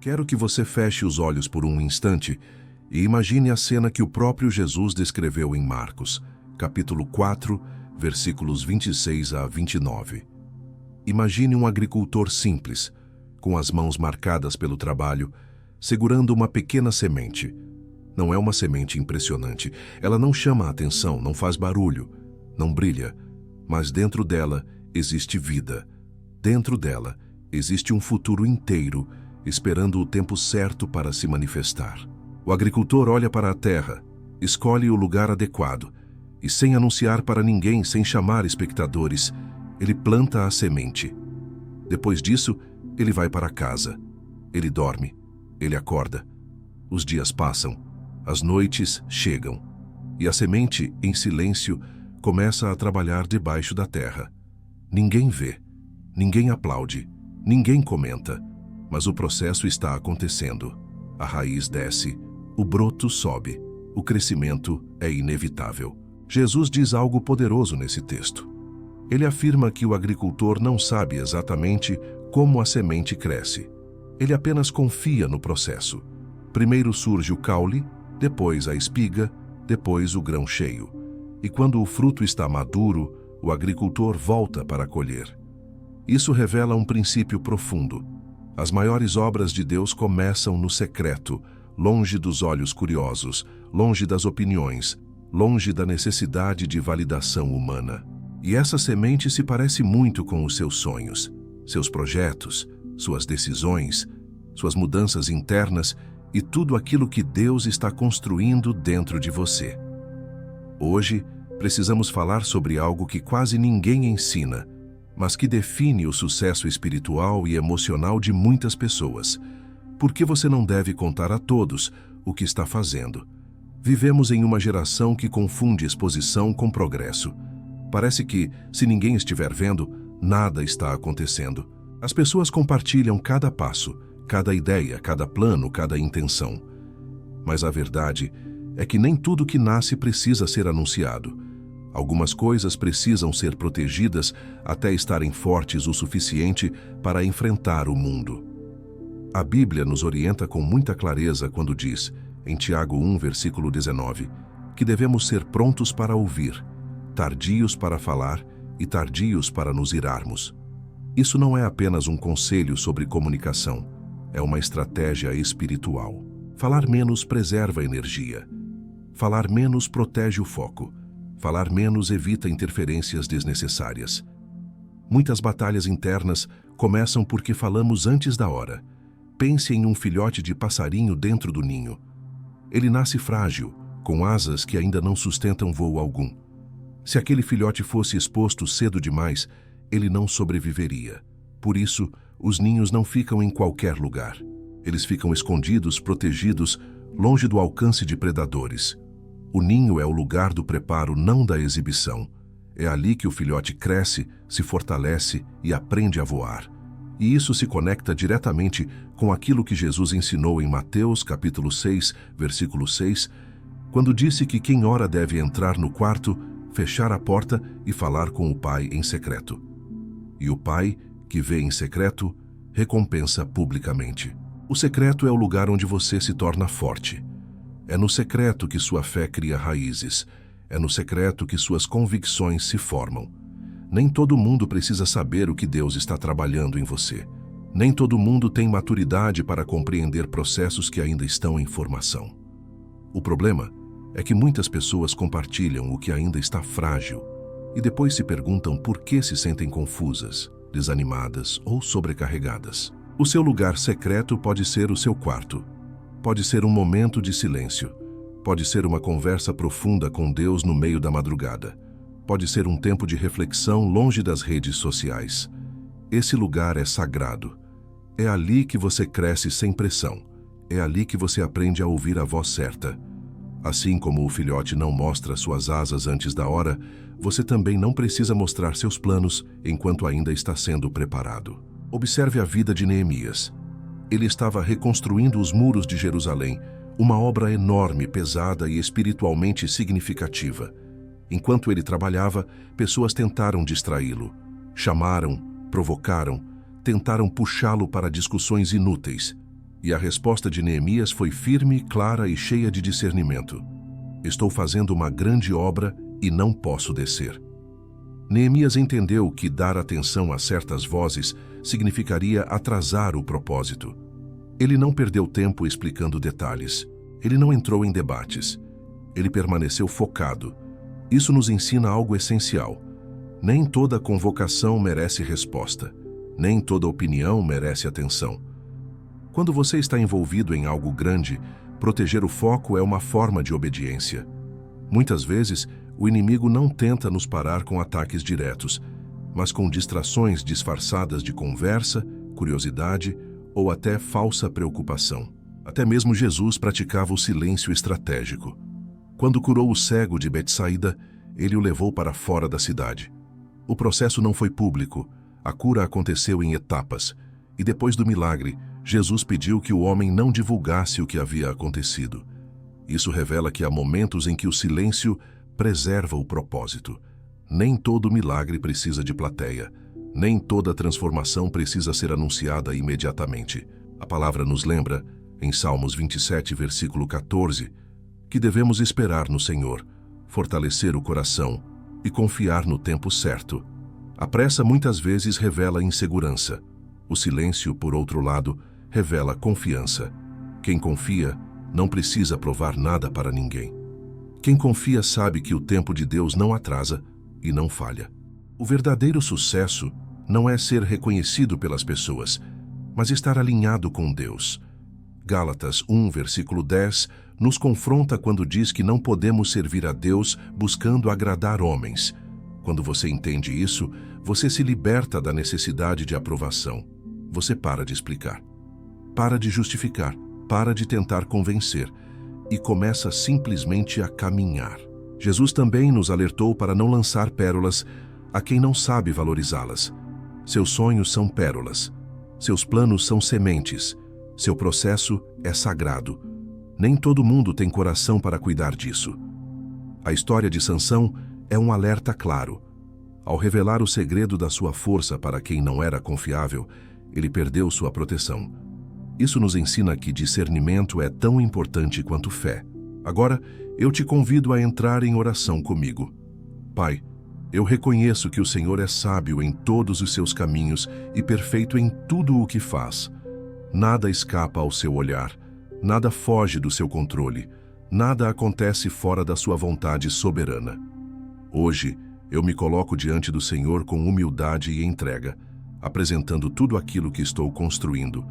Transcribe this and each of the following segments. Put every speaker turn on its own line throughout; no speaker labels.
Quero que você feche os olhos por um instante e imagine a cena que o próprio Jesus descreveu em Marcos, capítulo 4, versículos 26 a 29. Imagine um agricultor simples, com as mãos marcadas pelo trabalho, segurando uma pequena semente. Não é uma semente impressionante, ela não chama a atenção, não faz barulho, não brilha, mas dentro dela existe vida. Dentro dela existe um futuro inteiro, esperando o tempo certo para se manifestar. O agricultor olha para a terra, escolhe o lugar adequado e, sem anunciar para ninguém, sem chamar espectadores, ele planta a semente. Depois disso, ele vai para casa. Ele dorme, ele acorda. Os dias passam, as noites chegam e a semente, em silêncio, começa a trabalhar debaixo da terra. Ninguém vê, ninguém aplaude, ninguém comenta, mas o processo está acontecendo. A raiz desce, o broto sobe, o crescimento é inevitável. Jesus diz algo poderoso nesse texto. Ele afirma que o agricultor não sabe exatamente como a semente cresce. Ele apenas confia no processo. Primeiro surge o caule, depois a espiga, depois o grão cheio. E quando o fruto está maduro, o agricultor volta para colher. Isso revela um princípio profundo. As maiores obras de Deus começam no secreto, longe dos olhos curiosos, longe das opiniões, longe da necessidade de validação humana. E essa semente se parece muito com os seus sonhos, seus projetos, suas decisões, suas mudanças internas e tudo aquilo que Deus está construindo dentro de você. Hoje, precisamos falar sobre algo que quase ninguém ensina, mas que define o sucesso espiritual e emocional de muitas pessoas. Por que você não deve contar a todos o que está fazendo? Vivemos em uma geração que confunde exposição com progresso. Parece que, se ninguém estiver vendo, nada está acontecendo. As pessoas compartilham cada passo, cada ideia, cada plano, cada intenção. Mas a verdade é que nem tudo que nasce precisa ser anunciado. Algumas coisas precisam ser protegidas até estarem fortes o suficiente para enfrentar o mundo. A Bíblia nos orienta com muita clareza quando diz, em Tiago 1, versículo 19, que devemos ser prontos para ouvir, tardios para falar e tardios para nos irarmos. Isso não é apenas um conselho sobre comunicação, é uma estratégia espiritual. Falar menos preserva a energia. Falar menos protege o foco. Falar menos evita interferências desnecessárias. Muitas batalhas internas começam porque falamos antes da hora. Pense em um filhote de passarinho dentro do ninho. Ele nasce frágil, com asas que ainda não sustentam voo algum. Se aquele filhote fosse exposto cedo demais, ele não sobreviveria. Por isso, os ninhos não ficam em qualquer lugar. Eles ficam escondidos, protegidos, longe do alcance de predadores. O ninho é o lugar do preparo, não da exibição. É ali que o filhote cresce, se fortalece e aprende a voar. E isso se conecta diretamente com aquilo que Jesus ensinou em Mateus, capítulo 6, versículo 6, quando disse que quem ora deve entrar no quarto, fechar a porta e falar com o Pai em secreto. E o Pai, que vê em secreto, recompensa publicamente. O secreto é o lugar onde você se torna forte. É no secreto que sua fé cria raízes. É no secreto que suas convicções se formam. Nem todo mundo precisa saber o que Deus está trabalhando em você. Nem todo mundo tem maturidade para compreender processos que ainda estão em formação. O problema é que muitas pessoas compartilham o que ainda está frágil e depois se perguntam por que se sentem confusas, desanimadas ou sobrecarregadas. O seu lugar secreto pode ser o seu quarto. Pode ser um momento de silêncio. Pode ser uma conversa profunda com Deus no meio da madrugada. Pode ser um tempo de reflexão longe das redes sociais. Esse lugar é sagrado. É ali que você cresce sem pressão. É ali que você aprende a ouvir a voz certa. Assim como o filhote não mostra suas asas antes da hora, você também não precisa mostrar seus planos enquanto ainda está sendo preparado. Observe a vida de Neemias. Ele estava reconstruindo os muros de Jerusalém, uma obra enorme, pesada e espiritualmente significativa. Enquanto ele trabalhava, pessoas tentaram distraí-lo. Chamaram, provocaram, tentaram puxá-lo para discussões inúteis. E a resposta de Neemias foi firme, clara e cheia de discernimento. Estou fazendo uma grande obra e não posso descer. Neemias entendeu que dar atenção a certas vozes significaria atrasar o propósito. Ele não perdeu tempo explicando detalhes. Ele não entrou em debates. Ele permaneceu focado. Isso nos ensina algo essencial. Nem toda convocação merece resposta. Nem toda opinião merece atenção. Quando você está envolvido em algo grande, proteger o foco é uma forma de obediência. Muitas vezes, o inimigo não tenta nos parar com ataques diretos, mas com distrações disfarçadas de conversa, curiosidade ou até falsa preocupação. Até mesmo Jesus praticava o silêncio estratégico. Quando curou o cego de Betsaida, ele o levou para fora da cidade. O processo não foi público, a cura aconteceu em etapas, e depois do milagre, Jesus pediu que o homem não divulgasse o que havia acontecido. Isso revela que há momentos em que o silêncio preserva o propósito. Nem todo milagre precisa de plateia. Nem toda transformação precisa ser anunciada imediatamente. A palavra nos lembra, em Salmos 27, versículo 14, que devemos esperar no Senhor, fortalecer o coração e confiar no tempo certo. A pressa muitas vezes revela insegurança. O silêncio, por outro lado, revela confiança. Quem confia não precisa provar nada para ninguém. Quem confia sabe que o tempo de Deus não atrasa e não falha. O verdadeiro sucesso não é ser reconhecido pelas pessoas, mas estar alinhado com Deus. Gálatas 1, versículo 10, nos confronta quando diz que não podemos servir a Deus buscando agradar homens. Quando você entende isso, você se liberta da necessidade de aprovação. Você para de explicar, para de justificar, para de tentar convencer e começa simplesmente a caminhar. Jesus também nos alertou para não lançar pérolas a quem não sabe valorizá-las. Seus sonhos são pérolas, seus planos são sementes, seu processo é sagrado. Nem todo mundo tem coração para cuidar disso. A história de Sansão é um alerta claro. Ao revelar o segredo da sua força para quem não era confiável, ele perdeu sua proteção. Isso nos ensina que discernimento é tão importante quanto fé. Agora, eu te convido a entrar em oração comigo. Pai, eu reconheço que o Senhor é sábio em todos os seus caminhos e perfeito em tudo o que faz. Nada escapa ao seu olhar, nada foge do seu controle, nada acontece fora da sua vontade soberana. Hoje, eu me coloco diante do Senhor com humildade e entrega, apresentando tudo aquilo que estou construindo,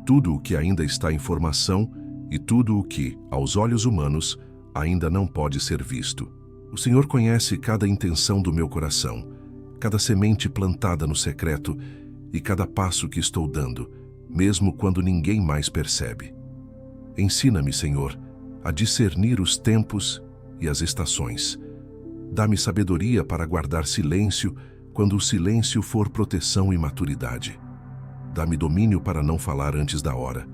tudo o que ainda está em formação e tudo o que, aos olhos humanos, ainda não pode ser visto. O Senhor conhece cada intenção do meu coração, cada semente plantada no secreto e cada passo que estou dando, mesmo quando ninguém mais percebe. Ensina-me, Senhor, a discernir os tempos e as estações. Dá-me sabedoria para guardar silêncio quando o silêncio for proteção e maturidade. Dá-me domínio para não falar antes da hora,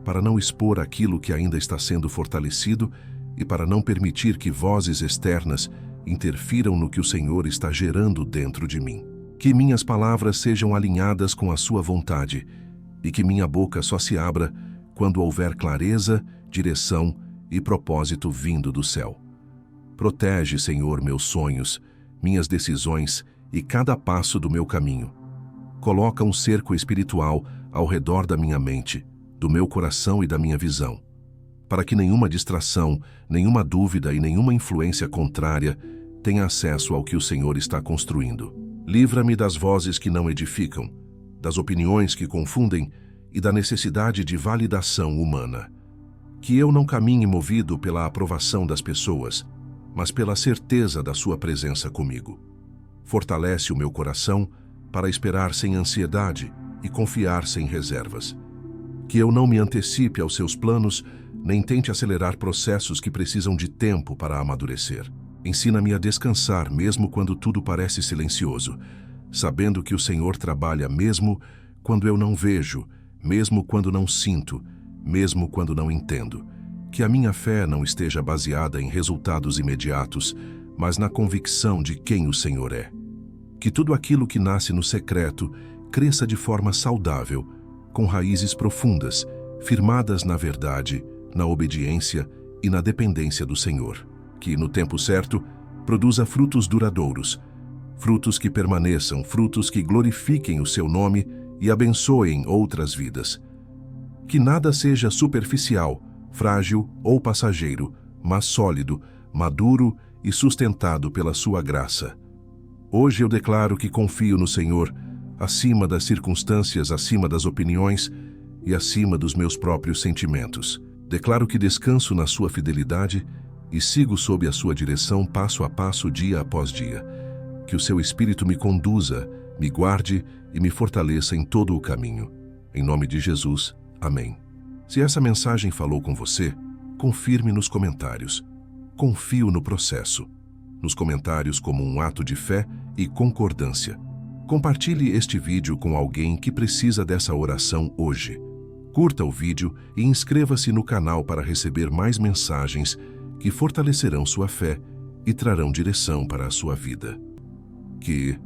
para não expor aquilo que ainda está sendo fortalecido e para não permitir que vozes externas interfiram no que o Senhor está gerando dentro de mim. Que minhas palavras sejam alinhadas com a sua vontade e que minha boca só se abra quando houver clareza, direção e propósito vindo do céu. Protege, Senhor, meus sonhos, minhas decisões e cada passo do meu caminho. Coloca um cerco espiritual ao redor da minha mente, do meu coração e da minha visão, para que nenhuma distração, nenhuma dúvida e nenhuma influência contrária tenha acesso ao que o Senhor está construindo. Livra-me das vozes que não edificam, das opiniões que confundem e da necessidade de validação humana. Que eu não caminhe movido pela aprovação das pessoas, mas pela certeza da sua presença comigo. Fortalece o meu coração para esperar sem ansiedade e confiar sem reservas. Que eu não me antecipe aos seus planos, nem tente acelerar processos que precisam de tempo para amadurecer. Ensina-me a descansar mesmo quando tudo parece silencioso, sabendo que o Senhor trabalha mesmo quando eu não vejo, mesmo quando não sinto, mesmo quando não entendo. Que a minha fé não esteja baseada em resultados imediatos, mas na convicção de quem o Senhor é. Que tudo aquilo que nasce no secreto cresça de forma saudável, com raízes profundas, firmadas na verdade, na obediência e na dependência do Senhor, que, no tempo certo, produza frutos duradouros, frutos que permaneçam, frutos que glorifiquem o seu nome e abençoem outras vidas. Que nada seja superficial, frágil ou passageiro, mas sólido, maduro e sustentado pela sua graça. Hoje eu declaro que confio no Senhor, acima das circunstâncias, acima das opiniões e acima dos meus próprios sentimentos. Declaro que descanso na sua fidelidade e sigo sob a sua direção passo a passo, dia após dia. Que o seu Espírito me conduza, me guarde e me fortaleça em todo o caminho. Em nome de Jesus, amém. Se essa mensagem falou com você, confirme nos comentários. Confio no processo. Nos comentários como um ato de fé e concordância. Compartilhe este vídeo com alguém que precisa dessa oração hoje. Curta o vídeo e inscreva-se no canal para receber mais mensagens que fortalecerão sua fé e trarão direção para a sua vida. Que